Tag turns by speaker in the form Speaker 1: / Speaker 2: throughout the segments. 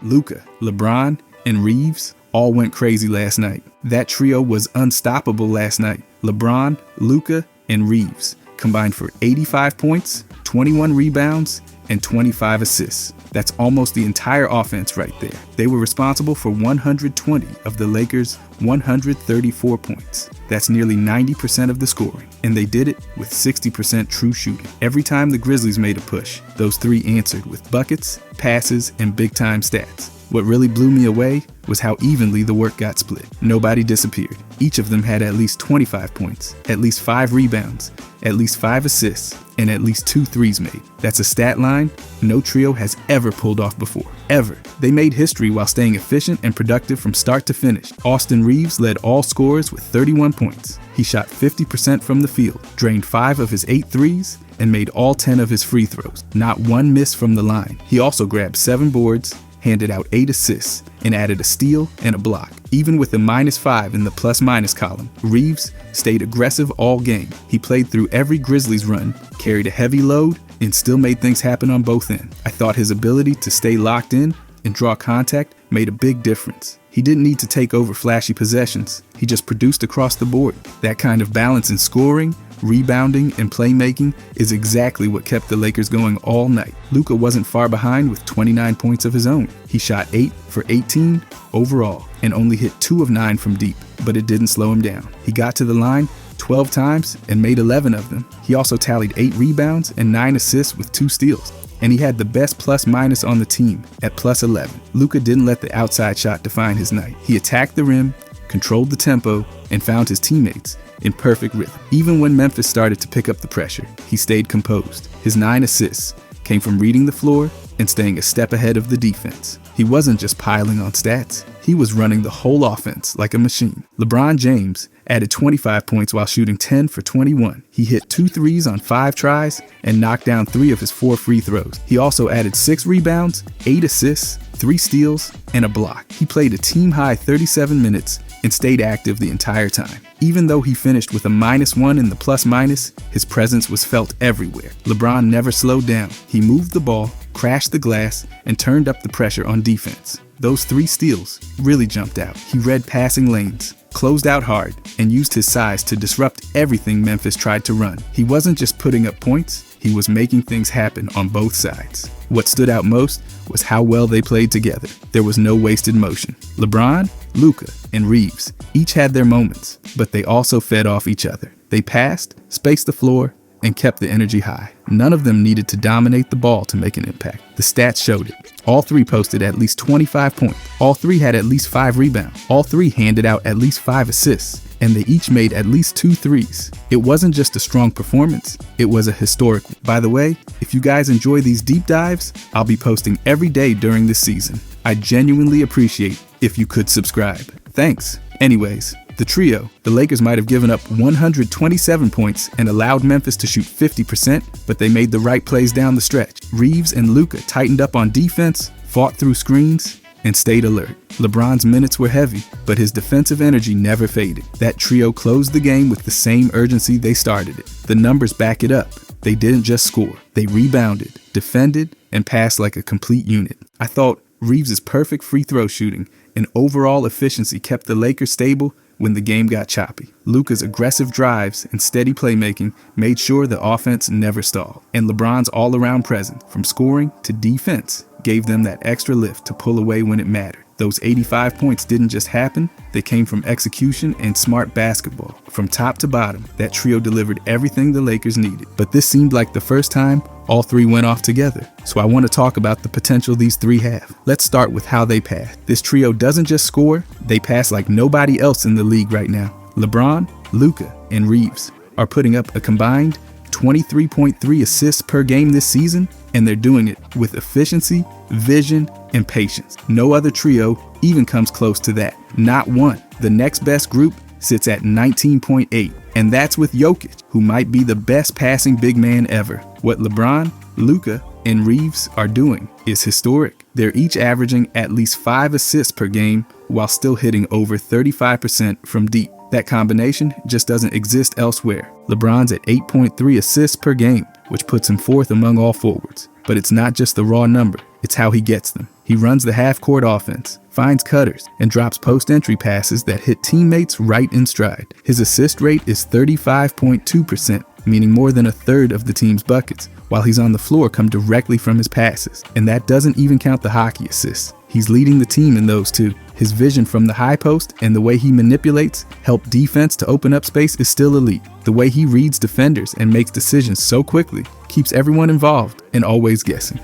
Speaker 1: Luka, LeBron, and Reeves all went crazy last night. That trio was unstoppable last night. LeBron, Luka, and Reeves combined for 85 points, 21 rebounds, and 25 assists. That's almost the entire offense right there. They were responsible for 120 of the Lakers' 134 points. That's nearly 90% of the scoring, and they did it with 60% true shooting. Every time the Grizzlies made a push, those three answered with buckets, passes, and big-time stats. What really blew me away was how evenly the work got split. Nobody disappeared. Each of them had at least 25 points, at least 5 rebounds, at least 5 assists, and at least 2 threes made. That's a stat line no trio has ever pulled off before. Ever. They made history while staying efficient and productive from start to finish. Austin Reeves led all scorers with 31 points. He shot 50% from the field, drained 5 of his 8 threes, and made all 10 of his free throws. Not one miss from the line. He also grabbed 7 boards, handed out 8 assists, and added a steal and a block. Even with a -5 in the plus-minus column, Reeves stayed aggressive all game. He played through every Grizzlies run, carried a heavy load, and still made things happen on both ends. I thought his ability to stay locked in and draw contact made a big difference. He didn't need to take over flashy possessions. He just produced across the board. That kind of balance in scoring, rebounding, and playmaking is exactly what kept the Lakers going all night. Luka wasn't far behind with 29 points of his own. He shot 8 for 18 overall and only hit 2 of 9 from deep, but it didn't slow him down. He got to the line 12 times and made 11 of them. He also tallied 8 rebounds and 9 assists with 2 steals. And he had the best plus-minus on the team at +11. Luka didn't let the outside shot define his night. He attacked the rim, controlled the tempo, and found his teammates in perfect rhythm. Even when Memphis started to pick up the pressure, he stayed composed. His 9 assists came from reading the floor and staying a step ahead of the defense. He wasn't just piling on stats. He was running the whole offense like a machine. LeBron James added 25 points while shooting 10 for 21. He hit 2 threes on 5 tries and knocked down 3 of his 4 free throws. He also added 6 rebounds, 8 assists, 3 steals, and a block. He played a team-high 37 minutes and stayed active the entire time. Even though he finished with a -1 in the plus-minus, his presence was felt everywhere. LeBron never slowed down. He moved the ball, crashed the glass, and turned up the pressure on defense. Those 3 steals really jumped out. He read passing lanes, closed out hard, and used his size to disrupt everything Memphis tried to run. He wasn't just putting up points, he was making things happen on both sides. What stood out most was how well they played together. There was no wasted motion. LeBron, Luka, and Reeves each had their moments, but they also fed off each other. They passed, spaced the floor, and kept the energy high. None of them needed to dominate the ball to make an impact. The stats showed it. All 3 posted at least 25 points. All 3 had at least 5 rebounds. All 3 handed out at least 5 assists. And they each made at least 2 threes. It wasn't just a strong performance, it was a historic one. By the way, if you guys enjoy these deep dives, I'll be posting every day during this season. I genuinely appreciate if you could subscribe. Thanks. Anyways, the trio, the Lakers might have given up 127 points and allowed Memphis to shoot 50%, but they made the right plays down the stretch. Reeves and Luka tightened up on defense, fought through screens, and stayed alert. LeBron's minutes were heavy, but his defensive energy never faded. That trio closed the game with the same urgency they started it. The numbers back it up. They didn't just score. They rebounded, defended, and passed like a complete unit. I thought Reeves' perfect free throw shooting and overall efficiency kept the Lakers stable when the game got choppy. Luka's aggressive drives and steady playmaking made sure the offense never stalled. And LeBron's all-around presence, from scoring to defense, gave them that extra lift to pull away when it mattered. Those 85 points didn't just happen, they came from execution and smart basketball. From top to bottom, that trio delivered everything the Lakers needed. But this seemed like the first time all 3 went off together. So I want to talk about the potential these 3 have. Let's start with how they pass. This trio doesn't just score, they pass like nobody else in the league right now. LeBron, Luka, and Reeves are putting up a combined 23.3 assists per game this season, and they're doing it with efficiency, vision, and patience. No other trio even comes close to that. Not one. The next best group sits at 19.8, and that's with Jokic, who might be the best passing big man ever. What LeBron, Luka, and Reeves are doing is historic. They're each averaging at least 5 assists per game while still hitting over 35% from deep. That combination just doesn't exist elsewhere. LeBron's at 8.3 assists per game, which puts him 4th among all forwards. But it's not just the raw number, it's how he gets them. He runs the half-court offense, finds cutters, and drops post-entry passes that hit teammates right in stride. His assist rate is 35.2%, meaning more than a third of the team's buckets, while he's on the floor come directly from his passes. And that doesn't even count the hockey assists. He's leading the team in those too. His vision from the high post and the way he manipulates help defense to open up space is still elite. The way he reads defenders and makes decisions so quickly keeps everyone involved and always guessing.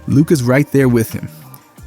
Speaker 1: Luka's right there with him.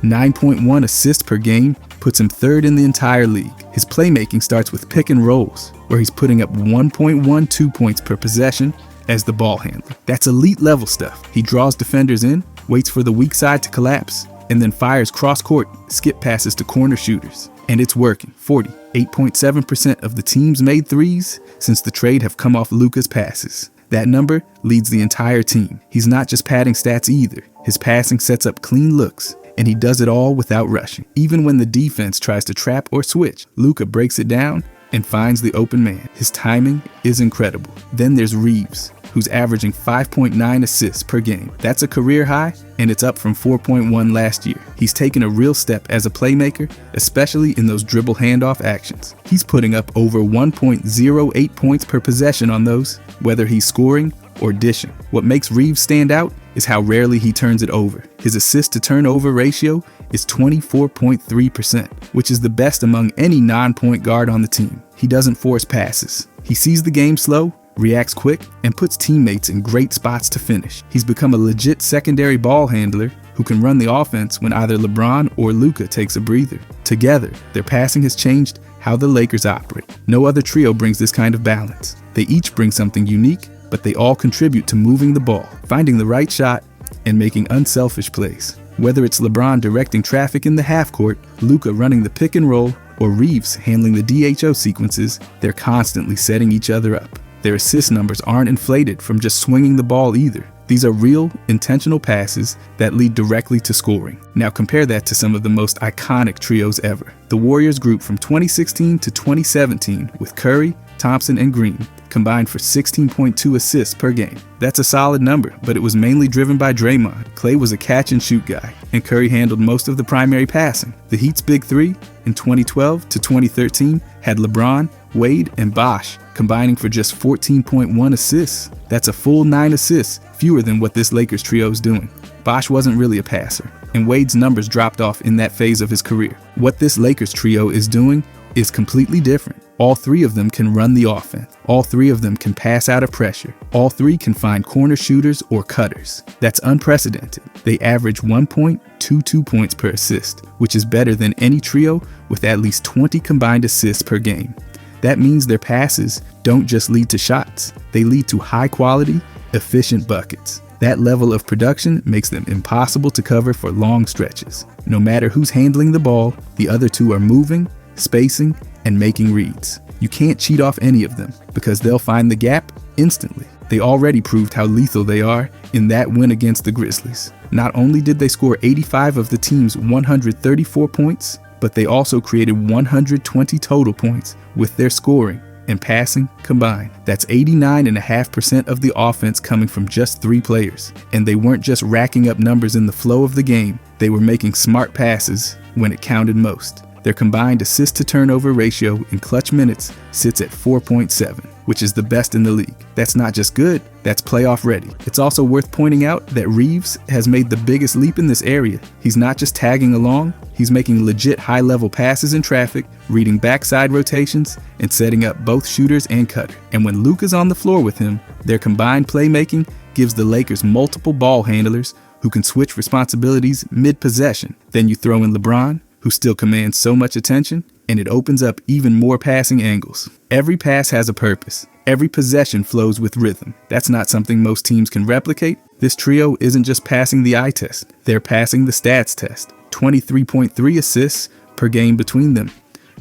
Speaker 1: 9.1 assists per game puts him third in the entire league. His playmaking starts with pick and rolls, where he's putting up 1.12 points per possession as the ball handler. That's elite level stuff. He draws defenders in, waits for the weak side to collapse, and then fires cross-court skip passes to corner shooters. And it's working. 48.7% of the team's made threes since the trade have come off Luka's passes. That number leads the entire team. He's not just padding stats either. His passing sets up clean looks, and he does it all without rushing. Even when the defense tries to trap or switch, Luka breaks it down and finds the open man. His timing is incredible. Then there's Reeves, who's averaging 5.9 assists per game. That's a career high, and it's up from 4.1 last year. He's taken a real step as a playmaker, especially in those dribble handoff actions. He's putting up over 1.08 points per possession on those, whether he's scoring or dishing. What makes Reeves stand out is how rarely he turns it over. His assist to turnover ratio is 24.3%, which is the best among any non-point guard on the team. He doesn't force passes. He sees the game slow, reacts quick, and puts teammates in great spots to finish. He's become a legit secondary ball handler who can run the offense when either LeBron or Luka takes a breather. Together, their passing has changed how the Lakers operate. No other trio brings this kind of balance. They each bring something unique, but they all contribute to moving the ball, finding the right shot, and making unselfish plays. Whether it's LeBron directing traffic in the half court, Luka running the pick and roll, or Reeves handling the DHO sequences, they're constantly setting each other up. Their assist numbers aren't inflated from just swinging the ball either. These are real, intentional passes that lead directly to scoring. Now compare that to some of the most iconic trios ever. The Warriors group from 2016 to 2017 with Curry, Thompson, and Green combined for 16.2 assists per game. That's a solid number, but it was mainly driven by Draymond. Klay was a catch-and-shoot guy, and Curry handled most of the primary passing. The Heat's Big Three in 2012 to 2013 had LeBron, Wade, and Bosh combining for just 14.1 assists. That's a full 9 assists, fewer than what this Lakers trio is doing. Bosh wasn't really a passer, and Wade's numbers dropped off in that phase of his career. What this Lakers trio is doing is completely different. All three of them can run the offense. All three of them can pass out of pressure. All three can find corner shooters or cutters. That's unprecedented. They average 1.22 points per assist, which is better than any trio with at least 20 combined assists per game. That means their passes don't just lead to shots. They lead to high-quality, efficient buckets. That level of production makes them impossible to cover for long stretches. No matter who's handling the ball, the other two are moving, spacing, and making reads. You can't cheat off any of them because they'll find the gap instantly. They already proved how lethal they are in that win against the Grizzlies. Not only did they score 85 of the team's 134 points, but they also created 120 total points with their scoring and passing combined. That's 89.5% of the offense coming from just 3 players. And they weren't just racking up numbers in the flow of the game, they were making smart passes when it counted most. Their combined assist-to-turnover ratio in clutch minutes sits at 4.7, which is the best in the league. That's not just good, that's playoff ready. It's also worth pointing out that Reeves has made the biggest leap in this area. He's not just tagging along, he's making legit high-level passes in traffic, reading backside rotations, and setting up both shooters and cutter. And when Luka's on the floor with him, their combined playmaking gives the Lakers multiple ball handlers who can switch responsibilities mid-possession. Then you throw in LeBron, who still commands so much attention, and it opens up even more passing angles. Every pass has a purpose. Every possession flows with rhythm. That's not something most teams can replicate. This trio isn't just passing the eye test. They're passing the stats test. 23.3 assists per game between them.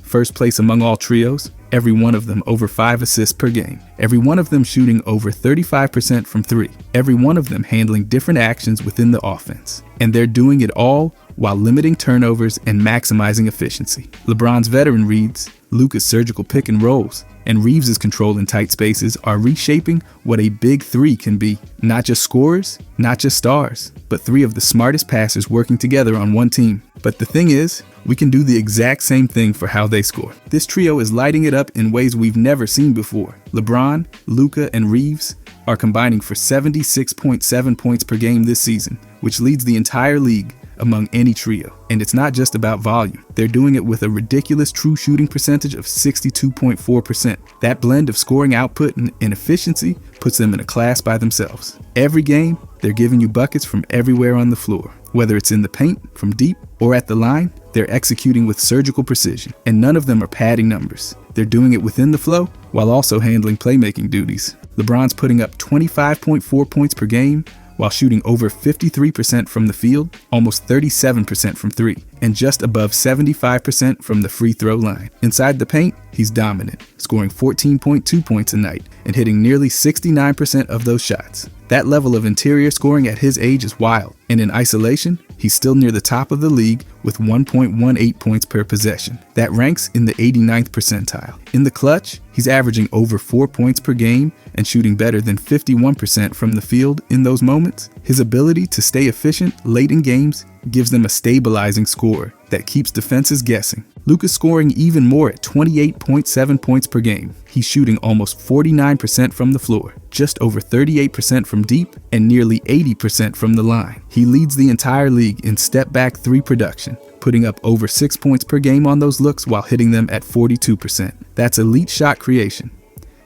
Speaker 1: First place among all trios, every one of them over 5 assists per game. Every one of them shooting over 35% from 3. Every one of them handling different actions within the offense. And they're doing it all while limiting turnovers and maximizing efficiency. LeBron's veteran reads, Luka's surgical pick and rolls, and Reeves' control in tight spaces are reshaping what a big three can be. Not just scorers, not just stars, but three of the smartest passers working together on one team. But the thing is, we can do the exact same thing for how they score. This trio is lighting it up in ways we've never seen before. LeBron, Luka, and Reeves are combining for 76.7 points per game this season, which leads the entire league among any trio. And it's not just about volume. They're doing it with a ridiculous true shooting percentage of 62.4%. That blend of scoring output and efficiency puts them in a class by themselves. Every game, they're giving you buckets from everywhere on the floor. Whether it's in the paint, from deep, or at the line, they're executing with surgical precision. And none of them are padding numbers. They're doing it within the flow while also handling playmaking duties. LeBron's putting up 25.4 points per game, while shooting over 53% from the field, almost 37% from three, and just above 75% from the free throw line. Inside the paint, he's dominant, scoring 14.2 points a night and hitting nearly 69% of those shots. That level of interior scoring at his age is wild, and in isolation, he's still near the top of the league with 1.18 points per possession. That ranks in the 89th percentile. In the clutch, he's averaging over 4 points per game and shooting better than 51% from the field in those moments. His ability to stay efficient late in games gives them a stabilizing score that keeps defenses guessing. Luka's scoring even more at 28.7 points per game. He's shooting almost 49% from the floor, just over 38% from deep, and nearly 80% from the line. He leads the entire league in step-back three production, putting up over 6 points per game on those looks while hitting them at 42%. That's elite shot creation.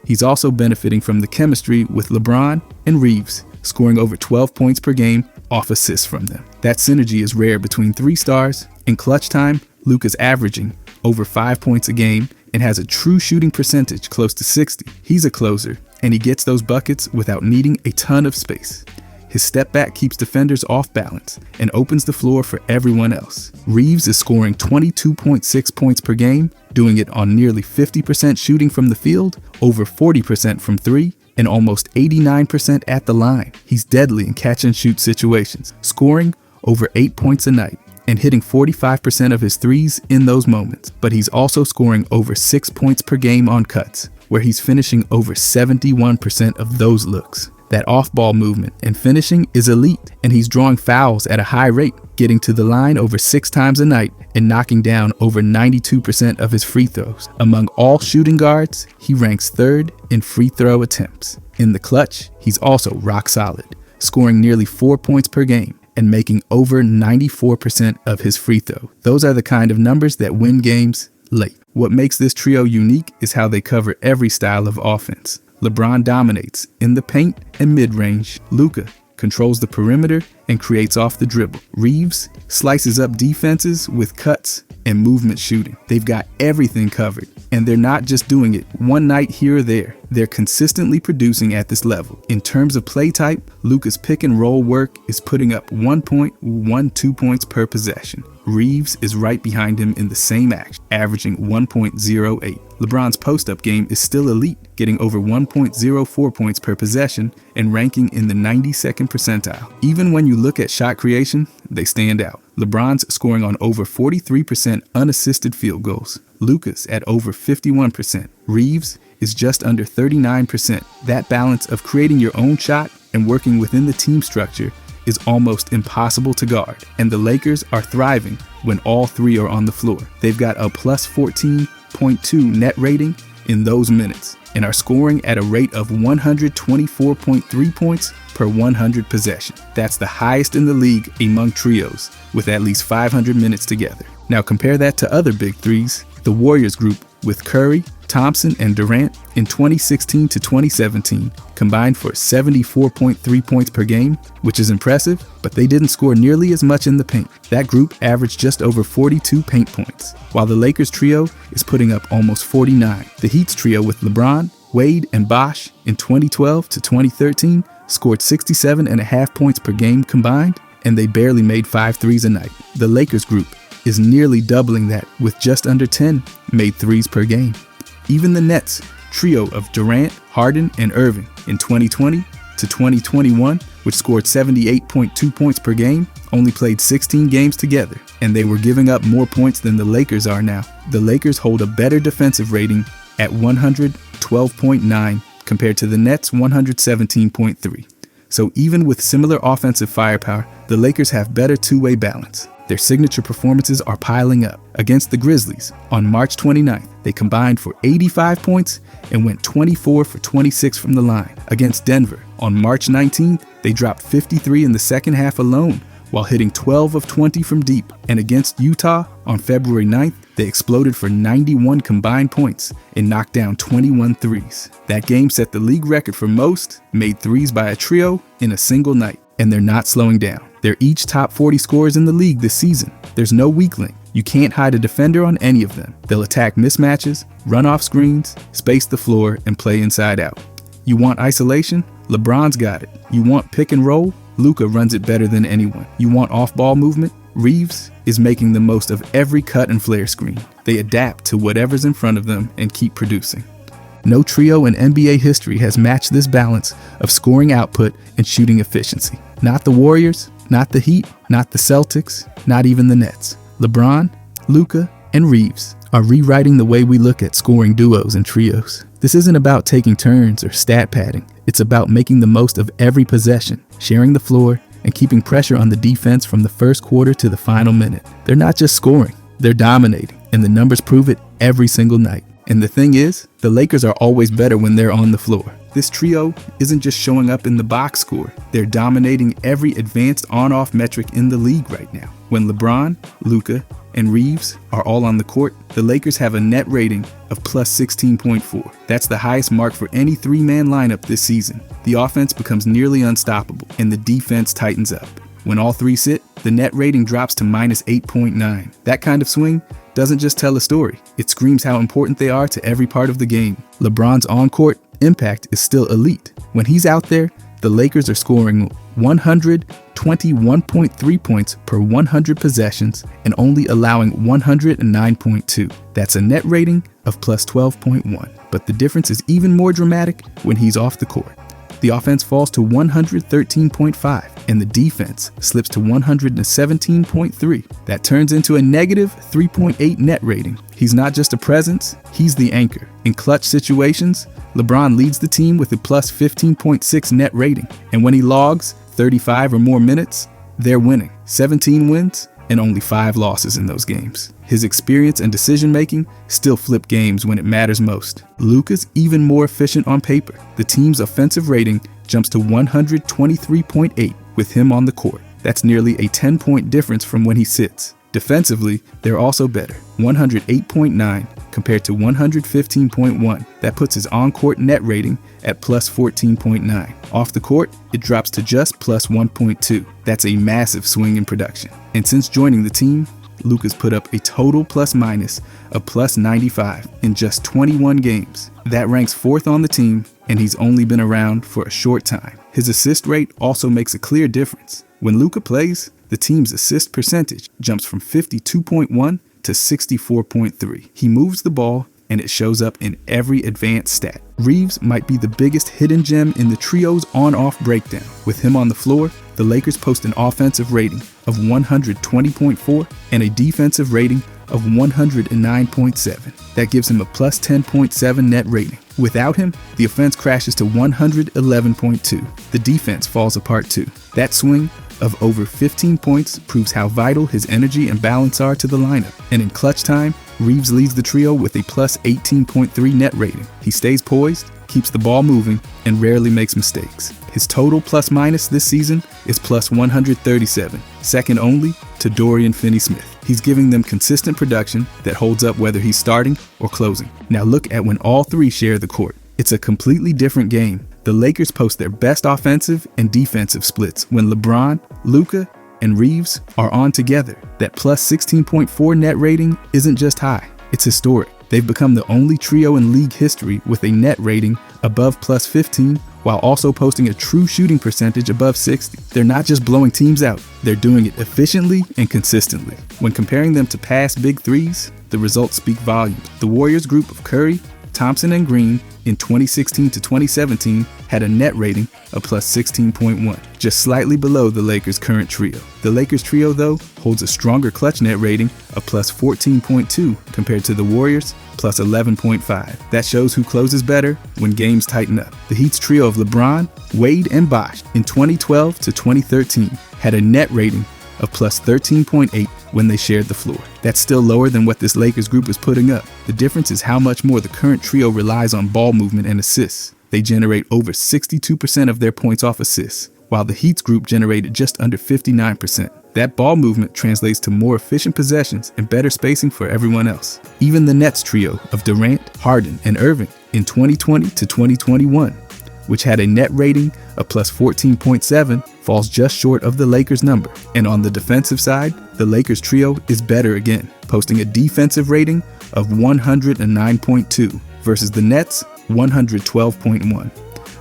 Speaker 1: He's also benefiting from the chemistry with LeBron and Reeves, scoring over 12 points per game off assists from them. That synergy is rare between three stars. In clutch time, Luka's averaging over 5 points a game and has a true shooting percentage close to 60. He's a closer, and he gets those buckets without needing a ton of space. His step back keeps defenders off balance and opens the floor for everyone else. Reeves is scoring 22.6 points per game, doing it on nearly 50% shooting from the field, over 40% from three, and almost 89% at the line. He's deadly in catch and shoot situations, scoring over 8 points a night and hitting 45% of his threes in those moments. But he's also scoring over 6 points per game on cuts, where he's finishing over 71% of those looks. That off-ball movement and finishing is elite, and he's drawing fouls at a high rate, getting to the line over 6 times a night and knocking down over 92% of his free throws. Among all shooting guards, he ranks third in free throw attempts. In the clutch, he's also rock solid, scoring nearly 4 points per game and making over 94% of his free throw. Those are the kind of numbers that win games late. What makes this trio unique is how they cover every style of offense. LeBron dominates in the paint and mid-range. Luka controls the perimeter and creates off the dribble. Reeves slices up defenses with cuts and movement shooting. They've got everything covered, and they're not just doing it one night here or there. They're consistently producing at this level. In terms of play type, Luka's pick and roll work is putting up 1.12 points per possession. Reeves is right behind him in the same action, averaging 1.08. LeBron's post-up game is still elite, getting over 1.04 points per possession and ranking in the 92nd percentile. Even when you look at shot creation, they stand out. LeBron's scoring on over 43% unassisted field goals. Luka's at over 51%. Reeves is just under 39%. That balance of creating your own shot and working within the team structure is almost impossible to guard, and the Lakers are thriving when all three are on the floor. They've got a plus 14.2 net rating in those minutes and are scoring at a rate of 124.3 points per 100 possession. That's the highest in the league among trios with at least 500 minutes together. Now compare that to other big threes. The Warriors group with Curry, Thompson, and Durant in 2016 to 2017 combined for 74.3 points per game, which is impressive, but they didn't score nearly as much in the paint. That group averaged just over 42 paint points, while the Lakers trio is putting up almost 49. The Heat's trio with LeBron, Wade, and Bosh in 2012 to 2013 scored 67.5 points per game combined, and they barely made 5 threes a night. The Lakers group is nearly doubling that with just under 10 made threes per game. Even the Nets trio of Durant, Harden, and Irving in 2020 to 2021, which scored 78.2 points per game, only played 16 games together, and they were giving up more points than the Lakers are now. The Lakers hold a better defensive rating at 100 112.9 compared to the Nets' 117.3. So even with similar offensive firepower, the Lakers have better two-way balance. Their signature performances are piling up. Against the Grizzlies, on March 29th, they combined for 85 points and went 24 for 26 from the line. Against Denver, on March 19th, they dropped 53 in the second half alone, while hitting 12 of 20 from deep. And against Utah, on February 9th, they exploded for 91 combined points and knocked down 21 threes. That game set the league record for most made threes by a trio in a single night. And they're not slowing down. They're each top 40 scorers in the league this season. There's no weak link. You can't hide a defender on any of them. They'll attack mismatches, run off screens, space the floor, and play inside out. You want isolation? LeBron's got it. You want pick and roll? Luka runs it better than anyone. You want off-ball movement? Reeves is making the most of every cut and flare screen. They adapt to whatever's in front of them and keep producing. No trio in NBA history has matched this balance of scoring output and shooting efficiency. Not the Warriors, not the Heat, not the Celtics, not even the Nets. LeBron, Luka, and Reeves are rewriting the way we look at scoring duos and trios. This isn't about taking turns or stat padding. It's about making the most of every possession, sharing the floor, and keeping pressure on the defense from the first quarter to the final minute. They're not just scoring, they're dominating, and the numbers prove it every single night. And the thing is, the Lakers are always better when they're on the floor. This trio isn't just showing up in the box score. They're dominating every advanced on-off metric in the league right now. When LeBron, Luka, and Reeves are all on the court, the Lakers have a net rating of plus 16.4. That's the highest mark for any three-man lineup this season. The offense becomes nearly unstoppable, and the defense tightens up. When all three sit, the net rating drops to minus 8.9. That kind of swing doesn't just tell a story, it screams how important they are to every part of the game. LeBron's on-court impact is still elite. When he's out there, the Lakers are scoring 121.3 points per 100 possessions and only allowing 109.2. That's a net rating of plus 12.1. But the difference is even more dramatic when he's off the court. The offense falls to 113.5 and the defense slips to 117.3. That turns into a negative 3.8 net rating. He's not just a presence, he's the anchor. In clutch situations, LeBron leads the team with a plus 15.6 net rating. And when he logs 35 or more minutes, they're winning. 17 wins and only 5 losses in those games. His experience and decision-making still flip games when it matters most. Luka's even more efficient on paper. The team's offensive rating jumps to 123.8 with him on the court. That's nearly a 10-point difference from when he sits. Defensively, they're also better, 108.9 compared to 115.1. That puts his on-court net rating at plus 14.9. Off the court, it drops to just plus 1.2. That's a massive swing in production. And since joining the team, Luka's put up a total plus-minus of plus 95 in just 21 games. That ranks 4th on the team, and he's only been around for a short time. His assist rate also makes a clear difference. When Luka plays, the team's assist percentage jumps from 52.1 to 64.3. He moves the ball, and it shows up in every advanced stat. Reeves might be the biggest hidden gem in the trio's on-off breakdown. With him on the floor, the Lakers post an offensive rating of 120.4 and a defensive rating of 109.7. That gives him a plus 10.7 net rating. Without him, the offense crashes to 111.2. The defense falls apart too. That swing of over 15 points proves how vital his energy and balance are to the lineup. And in clutch time, Reeves leads the trio with a plus 18.3 net rating. He stays poised, keeps the ball moving, and rarely makes mistakes. His total plus-minus this season is plus 137, second only to Dorian Finney-Smith. He's giving them consistent production that holds up whether he's starting or closing. Now look at when all three share the court. It's a completely different game. The Lakers post their best offensive and defensive splits when LeBron, Luka, and Reeves are on together. That plus 16.4 net rating isn't just high, it's historic. They've become the only trio in league history with a net rating above plus 15 while also posting a true shooting percentage above 60. They're not just blowing teams out, they're doing it efficiently and consistently. When comparing them to past big threes, the results speak volumes. The Warriors group of Curry, Thompson, and Green in 2016 to 2017 had a net rating of plus 16.1, just slightly below the Lakers' current trio. The Lakers trio, though, holds a stronger clutch net rating of plus 14.2 compared to the Warriors' plus 11.5. That shows who closes better when games tighten up. The Heat's trio of LeBron, Wade, and Bosh in 2012 to 2013 had a net rating of plus 13.8 when they shared the floor. That's still lower than what this Lakers group is putting up. The difference is how much more the current trio relies on ball movement and assists. They generate over 62% of their points off assists, while the Heat's group generated just under 59%. That ball movement translates to more efficient possessions and better spacing for everyone else. Even the Nets trio of Durant, Harden, and Irving in 2020 to 2021, which had a net rating of plus 14.7, falls just short of the Lakers' number. And on the defensive side, the Lakers trio is better again, posting a defensive rating of 109.2 versus the Nets' 112.1.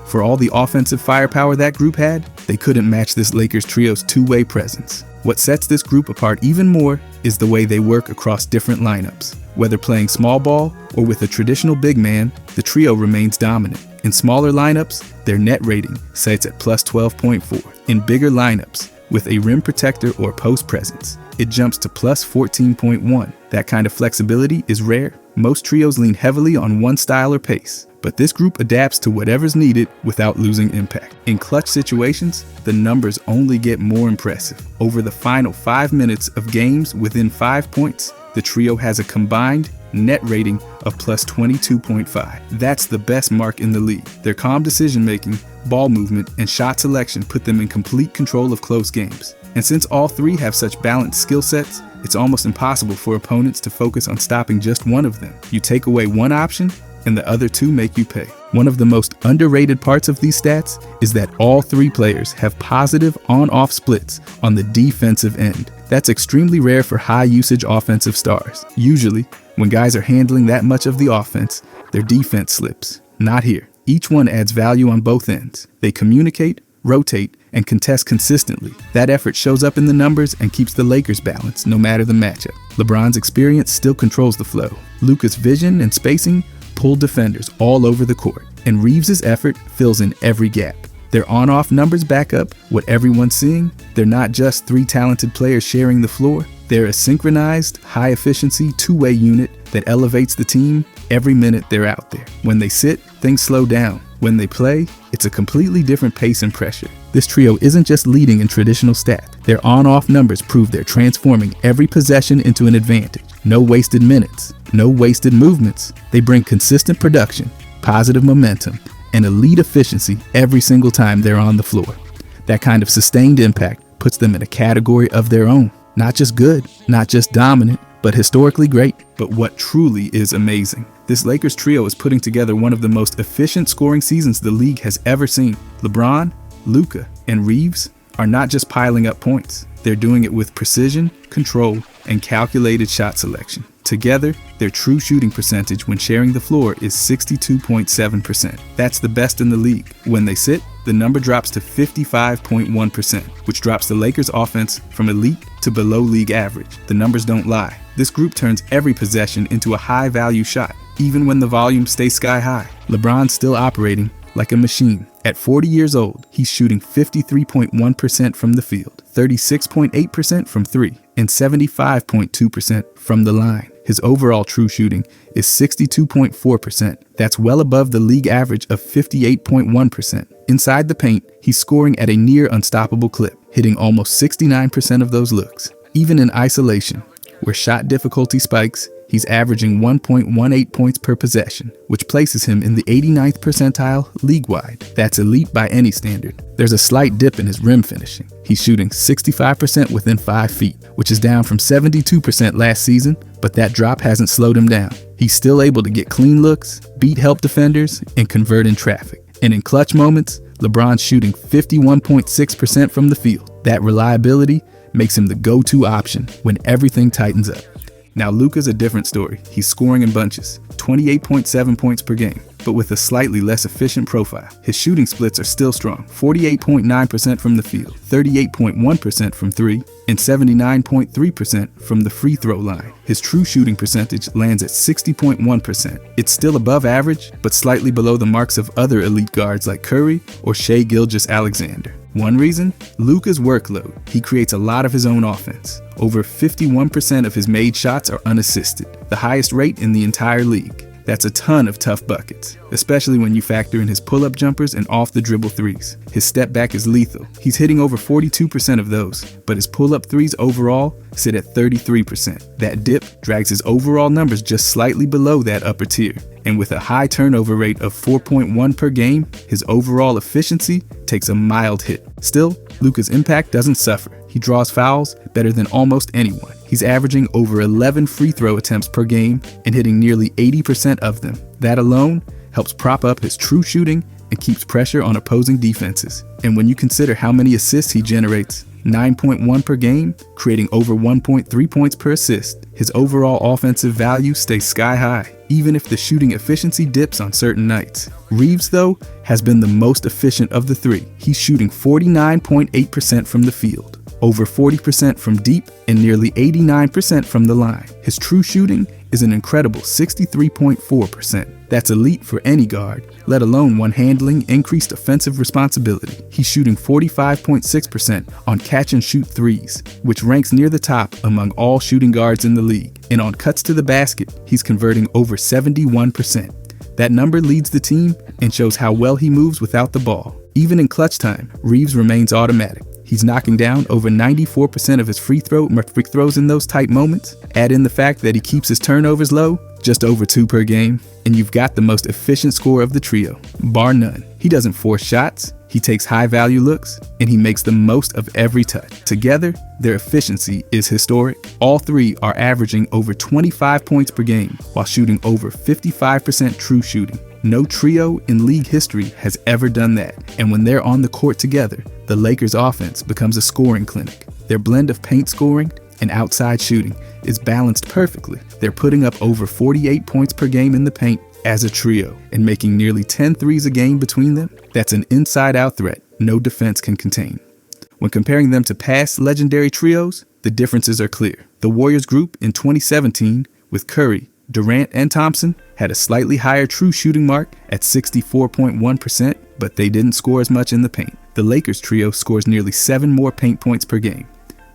Speaker 1: For all the offensive firepower that group had, they couldn't match this Lakers trio's two-way presence. What sets this group apart even more is the way they work across different lineups. Whether playing small ball or with a traditional big man, the trio remains dominant. In smaller lineups, their net rating sits at plus 12.4. In bigger lineups, with a rim protector or post presence, it jumps to plus 14.1. That kind of flexibility is rare. Most trios lean heavily on one style or pace, but this group adapts to whatever's needed without losing impact. In clutch situations, the numbers only get more impressive. Over the final 5 minutes of games within 5 points, the trio has a combined net rating of plus 22.5. That's the best mark in the league. Their calm decision-making, ball movement, and shot selection put them in complete control of close games. And since all three have such balanced skill sets, it's almost impossible for opponents to focus on stopping just one of them. You take away one option, and the other two make you pay. One of the most underrated parts of these stats is that all three players have positive on-off splits on the defensive end. That's extremely rare for high-usage offensive stars. Usually, when guys are handling that much of the offense, their defense slips. Not here. Each one adds value on both ends. They communicate, rotate, and contest consistently. That effort shows up in the numbers and keeps the Lakers balanced no matter the matchup. LeBron's experience still controls the flow. Luka's vision and spacing pull defenders all over the court, and Reeves' effort fills in every gap. Their on-off numbers back up what everyone's seeing. They're not just three talented players sharing the floor. They're a synchronized, high-efficiency, two-way unit that elevates the team every minute they're out there. When they sit, things slow down. When they play, it's a completely different pace and pressure. This trio isn't just leading in traditional stats. Their on-off numbers prove they're transforming every possession into an advantage. No wasted minutes, no wasted movements. They bring consistent production, positive momentum, and elite efficiency every single time they're on the floor. That kind of sustained impact puts them in a category of their own. Not just good, not just dominant, but historically great. But what truly is amazing, this Lakers trio is putting together one of the most efficient scoring seasons the league has ever seen. LeBron, Luka, and Reeves are not just piling up points. They're doing it with precision, control, and calculated shot selection. Together, their true shooting percentage when sharing the floor is 62.7%. That's the best in the league. When they sit, the number drops to 55.1%, which drops the Lakers' offense from elite to below league average. The numbers don't lie. This group turns every possession into a high-value shot, even when the volume stays sky high. LeBron's still operating like a machine. At 40 years old, he's shooting 53.1% from the field, 36.8% from three, and 75.2% from the line. His overall true shooting is 62.4%. That's well above the league average of 58.1%. Inside the paint, he's scoring at a near unstoppable clip, hitting almost 69% of those looks. Even in isolation, where shot difficulty spikes, he's averaging 1.18 points per possession, which places him in the 89th percentile league-wide. That's elite by any standard. There's a slight dip in his rim finishing. He's shooting 65% within 5 feet, which is down from 72% last season, but that drop hasn't slowed him down. He's still able to get clean looks, beat help defenders, and convert in traffic. And in clutch moments, LeBron's shooting 51.6% from the field. That reliability makes him the go-to option when everything tightens up. Now Luka's a different story. He's scoring in bunches, 28.7 points per game, but with a slightly less efficient profile. His shooting splits are still strong, 48.9% from the field, 38.1% from 3, and 79.3% from the free throw line. His true shooting percentage lands at 60.1%. It's still above average, but slightly below the marks of other elite guards like Curry or Shai Gilgeous-Alexander. One reason? Luka's workload. He creates a lot of his own offense. Over 51% of his made shots are unassisted, the highest rate in the entire league. That's a ton of tough buckets, especially when you factor in his pull-up jumpers and off-the-dribble threes. His step back is lethal. He's hitting over 42% of those, but his pull-up threes overall sit at 33%. That dip drags his overall numbers just slightly below that upper tier. And with a high turnover rate of 4.1 per game, his overall efficiency takes a mild hit. Still, Luka's impact doesn't suffer. He draws fouls better than almost anyone. He's averaging over 11 free throw attempts per game and hitting nearly 80% of them. That alone helps prop up his true shooting and keeps pressure on opposing defenses. And when you consider how many assists he generates, 9.1 per game, creating over 1.3 points per assist, his overall offensive value stays sky high, even if the shooting efficiency dips on certain nights. Reeves, though, has been the most efficient of the three. He's shooting 49.8% from the field, over 40% from deep, and nearly 89% from the line. His true shooting is an incredible 63.4%. That's elite for any guard, let alone one handling increased offensive responsibility. He's shooting 45.6% on catch and shoot threes, which ranks near the top among all shooting guards in the league. And on cuts to the basket, he's converting over 71%. That number leads the team and shows how well he moves without the ball. Even in clutch time, Reeves remains automatic. He's knocking down over 94% of his free throws in those tight moments. Add in the fact that he keeps his turnovers low, just over 2 per game, and you've got the most efficient scorer of the trio, bar none. He doesn't force shots, he takes high-value looks, and he makes the most of every touch. Together, their efficiency is historic. All three are averaging over 25 points per game while shooting over 55% true shooting. No trio in league history has ever done that, and when they're on the court together, the Lakers' offense becomes a scoring clinic. Their blend of paint scoring and outside shooting is balanced perfectly. They're putting up over 48 points per game in the paint as a trio and making nearly 10 threes a game between them. That's an inside-out threat no defense can contain. When comparing them to past legendary trios, the differences are clear. The Warriors group in 2017 with Curry, Durant, and Thompson had a slightly higher true shooting mark at 64.1%, but they didn't score as much in the paint. The Lakers trio scores nearly 7 more paint points per game.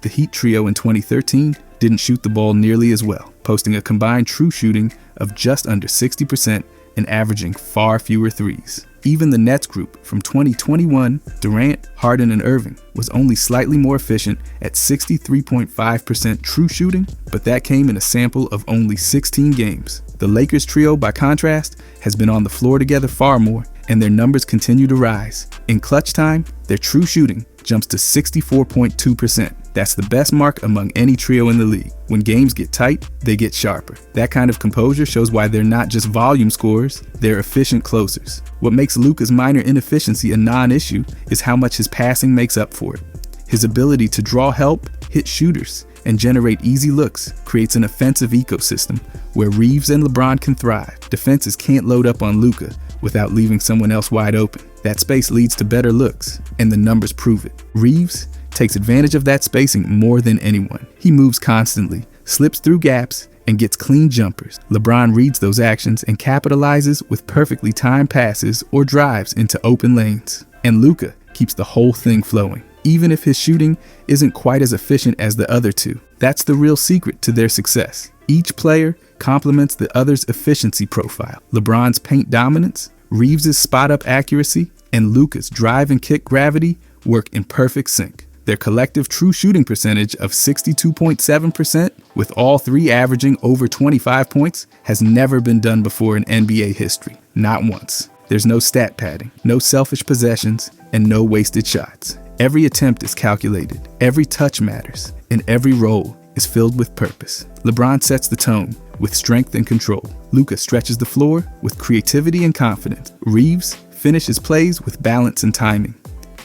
Speaker 1: The Heat trio in 2013 didn't shoot the ball nearly as well, posting a combined true shooting of just under 60% and averaging far fewer threes. Even the Nets group from 2021, Durant, Harden, and Irving, was only slightly more efficient at 63.5% true shooting, but that came in a sample of only 16 games. The Lakers trio, by contrast, has been on the floor together far more, and their numbers continue to rise. In clutch time, their true shooting jumps to 64.2%. That's the best mark among any trio in the league. When games get tight, they get sharper. That kind of composure shows why they're not just volume scorers, they're efficient closers. What makes Luka's minor inefficiency a non-issue is how much his passing makes up for it. His ability to draw help, hit shooters, and generate easy looks creates an offensive ecosystem where Reeves and LeBron can thrive. Defenses can't load up on Luka without leaving someone else wide open. That space leads to better looks, and the numbers prove it. Reeves takes advantage of that spacing more than anyone. He moves constantly, slips through gaps, and gets clean jumpers. LeBron reads those actions and capitalizes with perfectly timed passes or drives into open lanes. And Luka keeps the whole thing flowing, even if his shooting isn't quite as efficient as the other two. That's the real secret to their success. Each player complements the other's efficiency profile. LeBron's paint dominance, Reeves' spot-up accuracy, and Luka's drive and kick gravity work in perfect sync. Their collective true shooting percentage of 62.7%, with all three averaging over 25 points, has never been done before in NBA history. Not once. There's no stat padding, no selfish possessions, and no wasted shots. Every attempt is calculated, every touch matters, and every roll is filled with purpose. LeBron sets the tone with strength and control. Luka stretches the floor with creativity and confidence. Reeves finishes plays with balance and timing.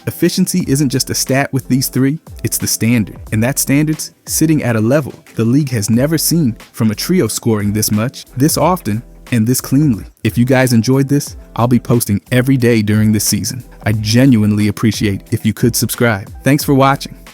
Speaker 1: Efficiency isn't just a stat with these three, it's the standard. And that standard's sitting at a level the league has never seen from a trio scoring this much, this often, and this cleanly. If you guys enjoyed this, I'll be posting every day during this season. I genuinely appreciate if you could subscribe. Thanks for watching.